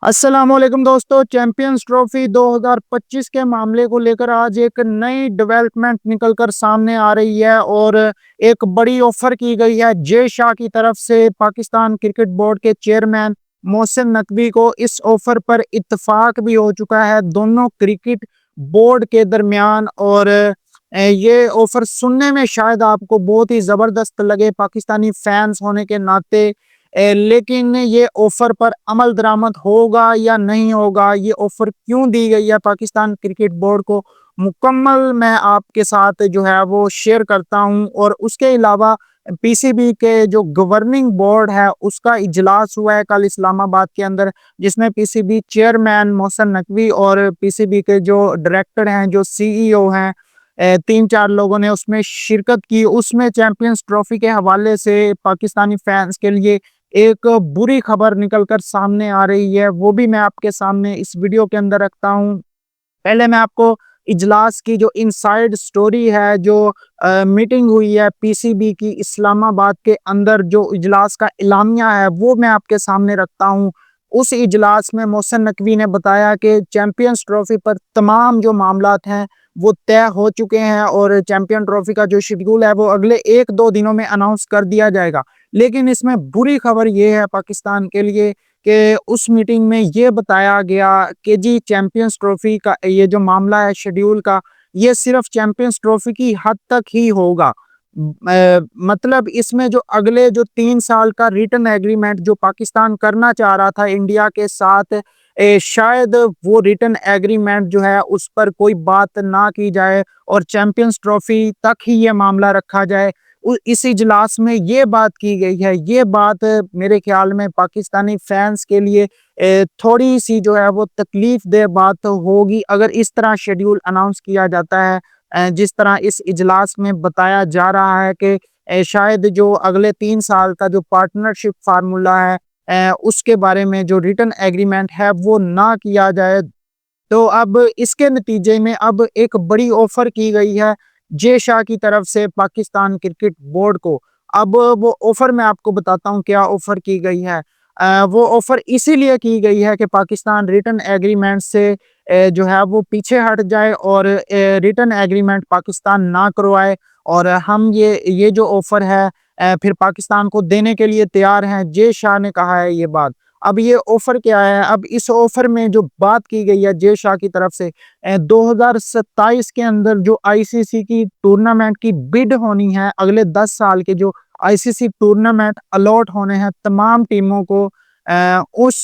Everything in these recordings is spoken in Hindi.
अस्सलाम वालेकुम दोस्तों। चैंपियंस ट्रॉफी 2025 के मामले को लेकर आज एक नई डेवलपमेंट निकलकर सामने आ रही है और एक बड़ी ऑफर की गई है जे शाह की तरफ से पाकिस्तान क्रिकेट बोर्ड के चेयरमैन मोहसिन नकवी को। इस ऑफर पर इत्तफाक भी हो चुका है दोनों क्रिकेट बोर्ड के दरमियान और ये ऑफर सुनने में शायद आपको बहुत ही जबरदस्त लगे पाकिस्तानी फैंस होने के नाते, लेकिन ये ऑफर पर अमल दरामद होगा या नहीं होगा, ये ऑफर क्यों दी गई है पाकिस्तान क्रिकेट बोर्ड को, मुकम्मल मैं आपके साथ जो है वो शेयर करता हूं। और उसके अलावा पीसीबी के जो गवर्निंग बोर्ड है उसका इजलास हुआ है कल इस्लामाबाद के अंदर, जिसमें पीसीबी चेयरमैन मोहसिन नकवी और पीसीबी के जो डायरेक्टर हैं, जो सीईओ हैं, तीन चार लोगों ने उसमें शिरकत की। उसमें चैंपियंस ट्रॉफी के हवाले से पाकिस्तानी फैंस के लिए एक बुरी खबर निकलकर सामने आ रही है, वो भी मैं आपके सामने इस वीडियो के अंदर रखता हूं। पहले मैं आपको इजलास की जो इनसाइड स्टोरी है, जो मीटिंग हुई है पीसीबी की इस्लामाबाद के अंदर, जो इजलास का इलामिया है वो मैं आपके सामने रखता हूं। उस इजलास में मोहसिन नकवी ने बताया कि चैंपियंस ट्रॉफी पर तमाम जो मामलात हैं वो तय हो चुके हैं और चैंपियन ट्रॉफी का जो शेड्यूल है वो अगले एक दो दिनों में अनाउंस कर दिया जाएगा। लेकिन इसमें बुरी खबर ये है पाकिस्तान के लिए कि उस मीटिंग में ये बताया गया कि जी चैंपियंस ट्रॉफी का ये जो मामला है शेड्यूल का, ये सिर्फ चैंपियंस ट्रॉफी की हद तक ही होगा। मतलब इसमें जो अगले जो 3 साल का रिटर्न एग्रीमेंट जो पाकिस्तान करना चाह रहा था इंडिया के साथ, शायद वो रिटर्न एग्रीमेंट जो है उस पर कोई बात ना की जाए और चैंपियंस ट्रॉफी तक ही ये मामला रखा जाए। इस इजलास में ये बात की गई है। ये बात मेरे ख्याल में पाकिस्तानी फैंस के लिए थोड़ी सी जो है वो तकलीफ दे बात होगी अगर इस तरह शेड्यूल अनाउंस किया जाता है, जिस तरह इस इजलास में बताया जा रहा है कि शायद जो अगले 3 साल का जो पार्टनरशिप फार्मूला है, उसके बारे में जो रिटर्न एग्रीमेंट है वो ना किया जाए। तो अब इसके नतीजे में अब एक बड़ी ऑफर की गई है जे शाह की तरफ से पाकिस्तान क्रिकेट बोर्ड को। अब वो ऑफर मैं आपको बताता हूँ क्या ऑफर की गई है। वो ऑफर इसीलिए की गई है कि पाकिस्तान रिटर्न एग्रीमेंट से जो है वो पीछे हट जाए और रिटर्न एग्रीमेंट पाकिस्तान ना करवाए। और हम ये जो ऑफर है फिर पाकिस्तान को देने के लिए तैयार हैं। जे शाह ने कहा है ये बात। अब ये ऑफर क्या है, अब इस ऑफर में जो बात की गई है जे शाह की तरफ से, 2027 के अंदर जो आईसीसी की टूर्नामेंट की बिड होनी है, अगले 10 साल के जो आईसीसी टूर्नामेंट अलॉट होने हैं तमाम टीमों को, उस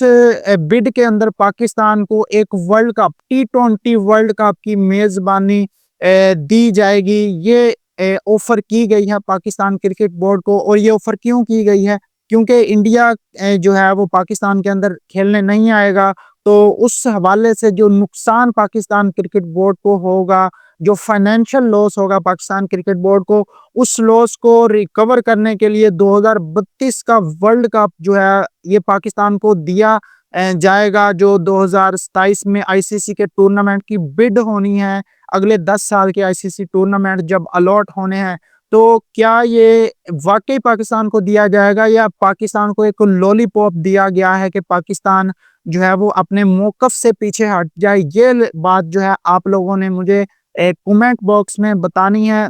बिड के अंदर पाकिस्तान को एक world cup T20 world cup की मेजबानी दी जाएगी। ये ऑफर की गई है पाकिस्तान क्रिकेट बोर्ड को। और ये ऑफर क्यों की गई है, क्योंकि इंडिया जो है वो पाकिस्तान के अंदर खेलने नहीं आएगा, तो उस हवाले से जो नुकसान पाकिस्तान क्रिकेट बोर्ड को होगा, जो फाइनेंशियल लॉस होगा पाकिस्तान क्रिकेट बोर्ड को, उस लॉस को रिकवर करने के लिए 2032 का वर्ल्ड कप जो है ये पाकिस्तान को दिया जाएगा। जो 2027 में आईसीसी के टूर्नामेंट की बिड होनी है, अगले 10 साल के आईसीसी टूर्नामेंट जब अलॉट होने हैं, तो क्या ये वाकई पाकिस्तान को दिया जाएगा या पाकिस्तान को एक लॉलीपॉप दिया गया है कि पाकिस्तान जो है वो अपने मौकफ से पीछे हट जाए। ये बात जो है आप लोगों ने मुझे कमेंट बॉक्स में बतानी है।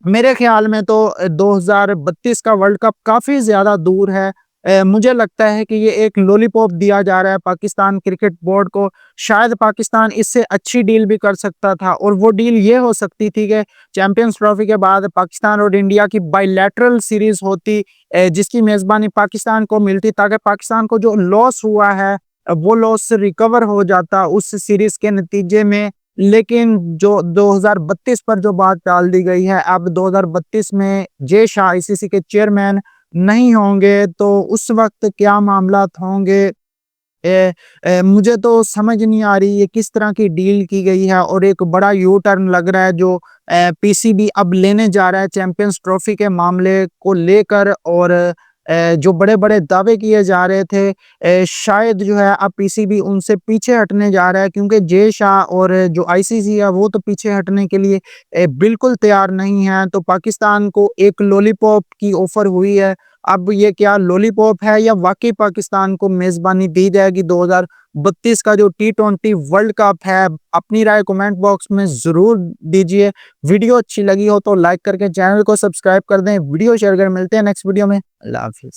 मेरे ख्याल में तो 2032 का वर्ल्ड कप काफी ज्यादा दूर है। मुझे लगता है कि ये एक लॉलीपॉप दिया जा रहा है पाकिस्तान क्रिकेट बोर्ड को। शायद पाकिस्तान इससे अच्छी डील भी कर सकता था और वो डील ये हो सकती थी कि चैंपियंस ट्रॉफी के बाद पाकिस्तान और इंडिया की बायलैटरल सीरीज होती, जिसकी मेजबानी पाकिस्तान को मिलती, ताकि पाकिस्तान को जो लॉस हुआ है वो लॉस रिकवर हो जाता उस सीरीज के नतीजे में। लेकिन जो 2032 पर जो बात टाल दी गई है, अब 2032 में जे शाह आईसीसी के चेयरमैन नहीं होंगे, तो उस वक्त क्या मामला होंगे, मुझे तो समझ नहीं आ रही ये किस तरह की डील की गई है। और एक बड़ा यू टर्न लग रहा है जो पीसीबी अब लेने जा रहा है चैंपियंस ट्रॉफी के मामले को लेकर। और जो बड़े बड़े दावे किए जा रहे थे, शायद जो है अब पीसीबी उनसे पीछे हटने जा रहा है, क्योंकि जे शाह और जो आईसीसी है वो तो पीछे हटने के लिए बिल्कुल तैयार नहीं है। तो पाकिस्तान को एक लॉलीपॉप की ऑफर हुई है। अब ये क्या लॉलीपॉप है या वाकई पाकिस्तान को मेजबानी दी जाएगी 2032 का जो T20 वर्ल्ड कप है? अपनी राय कमेंट बॉक्स में जरूर दीजिए। वीडियो अच्छी लगी हो तो लाइक करके चैनल को सब्सक्राइब कर दें, वीडियो शेयर कर। मिलते हैं नेक्स्ट वीडियो में। अल्लाह हाफिज।